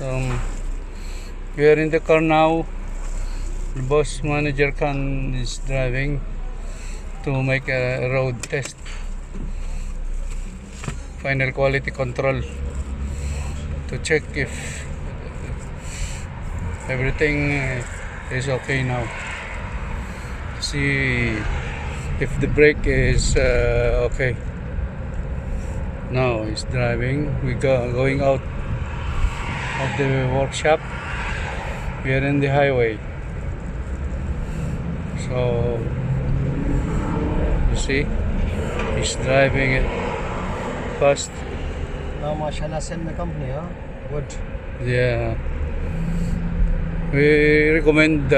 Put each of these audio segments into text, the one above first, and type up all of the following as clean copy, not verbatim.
So we are in the car now. The boss manager is driving to make a road test, final quality control, to check if everything is okay now. See if the brake is okay. Now he's driving. We going out of the workshop. We are in the highway. So you see, he's driving it fast. Now, mashallah, send the company, huh? Good. Yeah. We recommend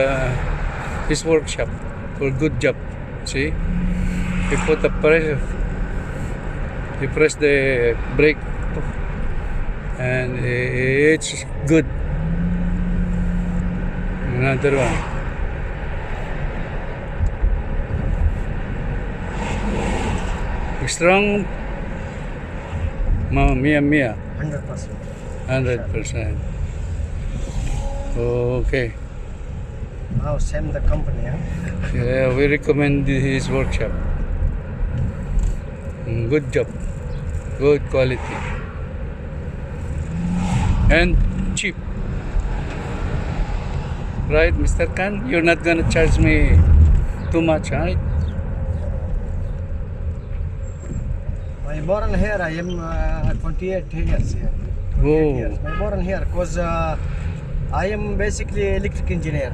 his workshop for good job. See, he put the pressure. He press the brake, and it's good. Another one. Strong. Mia. 100%. 100%. Okay. Now send the company, huh? Yeah, we recommend his workshop. Good job. Good quality. And cheap. Right, Mr. Khan? You're not gonna charge me too much, right? My born here, I am 28 years here. 28 years. My born here because I am basically electric engineer.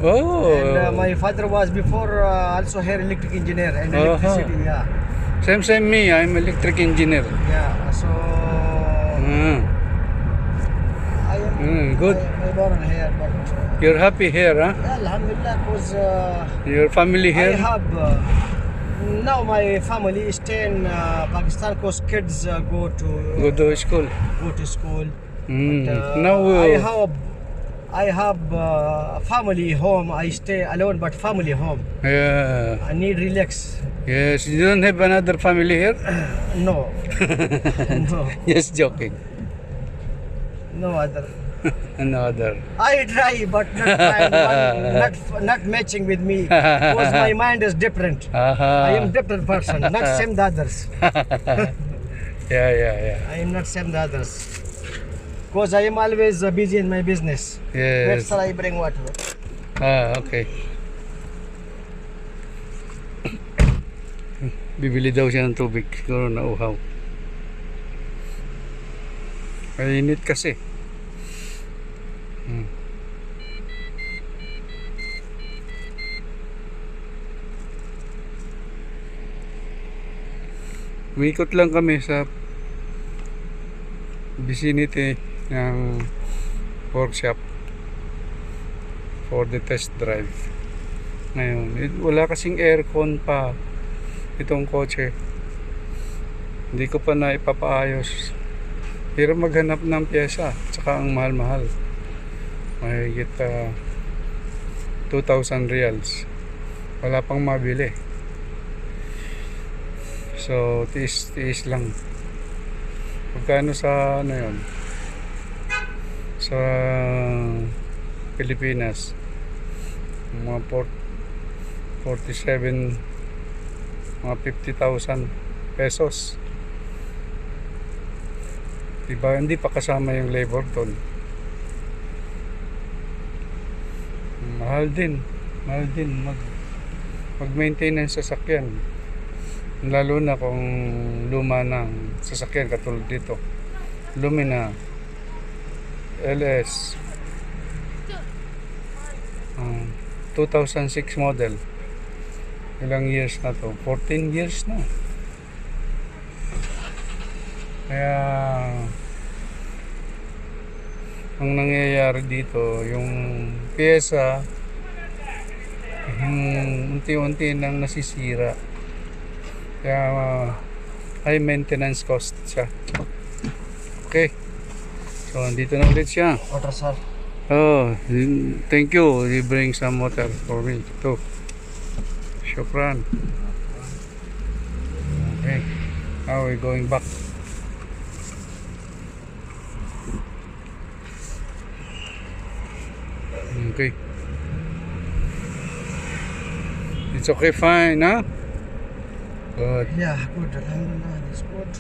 Oh. And my father was before also here electric engineer and electricity, yeah. Same me, I'm electric engineer. Yeah, so I am good. my born here, but You're happy here, huh? yeah, alhamdulillah, because Your family here? I have now my family stay in Pakistan because kids go to school. But, Now I have family home. I stay alone, but family home. Yeah. I need relax. Yes, you don't have another family here? No, no, Just joking. no other. Another. I try, but not find one, not matching with me because my mind is different. I am different person, not same the others. Yeah. I am not same the others. Because I am always busy in my business. Yes. That's why I bring water. Okay. Bibili daw siya ng tubig. Siguro nauhaw. Mainit kasi. Umikot lang kami sa vicinity ng workshop for the test drive. Ngayon, wala kasing aircon pa itong kotse. Hindi ko pa na ipapaayos. Pero maghanap ng pyesa, tsaka ang mahal-mahal. Mahigit 2,000 reals. Wala pang mabili. So, tiis lang. Pagkano sa ano yun? Sa Pilipinas, mga 47, mga 50,000 pesos. Diba? Hindi pa kasama yung labor doon. Mahal din mag-maintenance sa sasakyan, lalo na kung luma ng sasakyan katulad dito, Lumina LS 2006 model. Ilang years na to? 14 years na. Kaya ang nangyayari dito, yung pyesa unti-unti nang nasisira. Kaya high maintenance cost siya. Okay. So, andito na ulit siya. Water, sir. Oh, thank you. You bring some water for me too. Shukran. Okay. Now we're going back. Okay. It's okay, fine, huh? Good. Yeah, good. Alhamdulillah, that's good.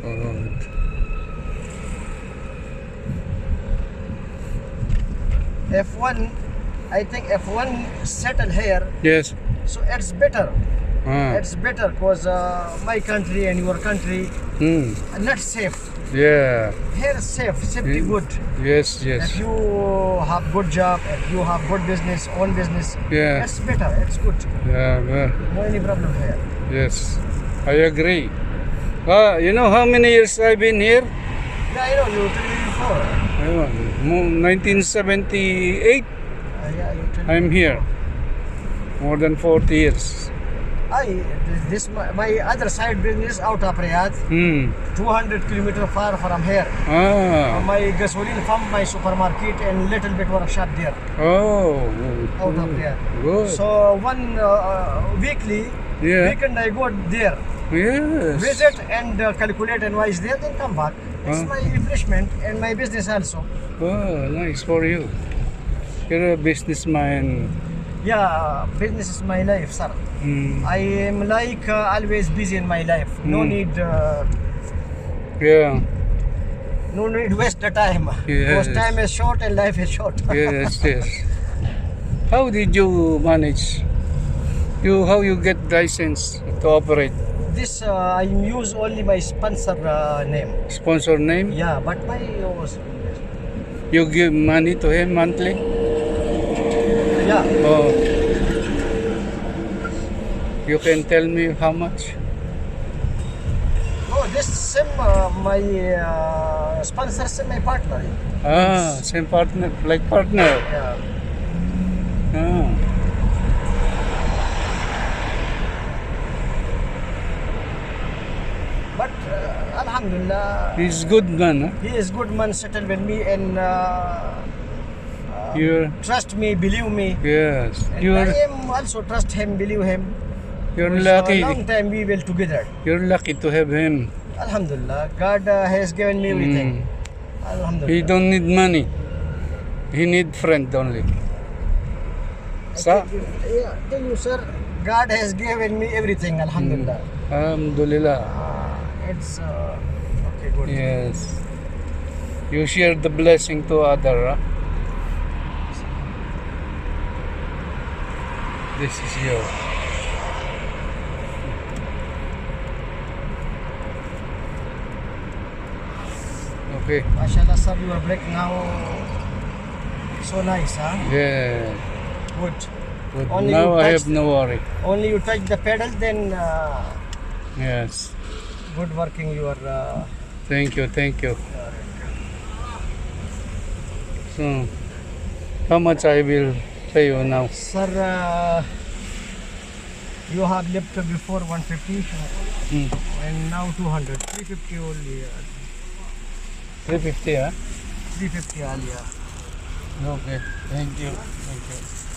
Good. F1, I think F1 settle here, Yes. so it's better. Ah. It's better because my country and your country Hmm. are not safe. Yeah. Here is safe, safety good. Yes, yes. If you have good job, if you have good business, own business, Yeah. it's better, it's good. Yeah, well, No any problem here. yes. I agree. You know how many years I've been here? Yeah, I know you told me before. 1978. Yeah, you told me I'm here. before. More than 40 years. This my other side business out of Riyadh, Hmm. 200 kilometer far from here. Ah. My gasoline pump, my supermarket, and little bit workshop there Oh. out of there. Good. So one weekly Yeah. weekend I go there, Yes. visit and calculate and wise there, then come back. It's Huh? my refreshment and my business also. Oh, nice for you. You're a businessman. Yeah, business is my life, sir. Hmm. I am like always busy in my life. No need. Yeah. No need waste the time. Because Yes. time is short and life is short. Yes, yes. How did you manage? How you get license to operate? This I use only my sponsor name. Sponsor name? Yeah, but my You give money to him monthly? yeah. Oh. You can tell me how much? No, this same my sponsor, same my partner. Ah, same partner, like partner. Yeah. Ah. But Alhamdulillah, He's good man, huh? he is good man, settled with me and You're, trust me, believe me. yes. And You're, I am also trust him, believe him. you're So lucky. long time we will together. You're lucky to have him. Alhamdulillah, God has given me everything. Alhamdulillah. He don't need money. He need friend only. Sa? Yeah, tell you sir, God has given me everything. Alhamdulillah. Alhamdulillah. It's okay, good. Yes. You share the blessing to other, huh? This is yours. Okay. MashaAllah, sir, your brake now so nice, huh? Yeah. Good. Good. Only Now you I touch have no worry. Only you touch the pedal, then Yes. good working your. Thank you. Thank you. So, how much I will pay you now? Sir, you have left before 150 Hmm. and now 200. 350 only. 350, huh? 350 only. Yeah. Okay. Thank you. Thank you.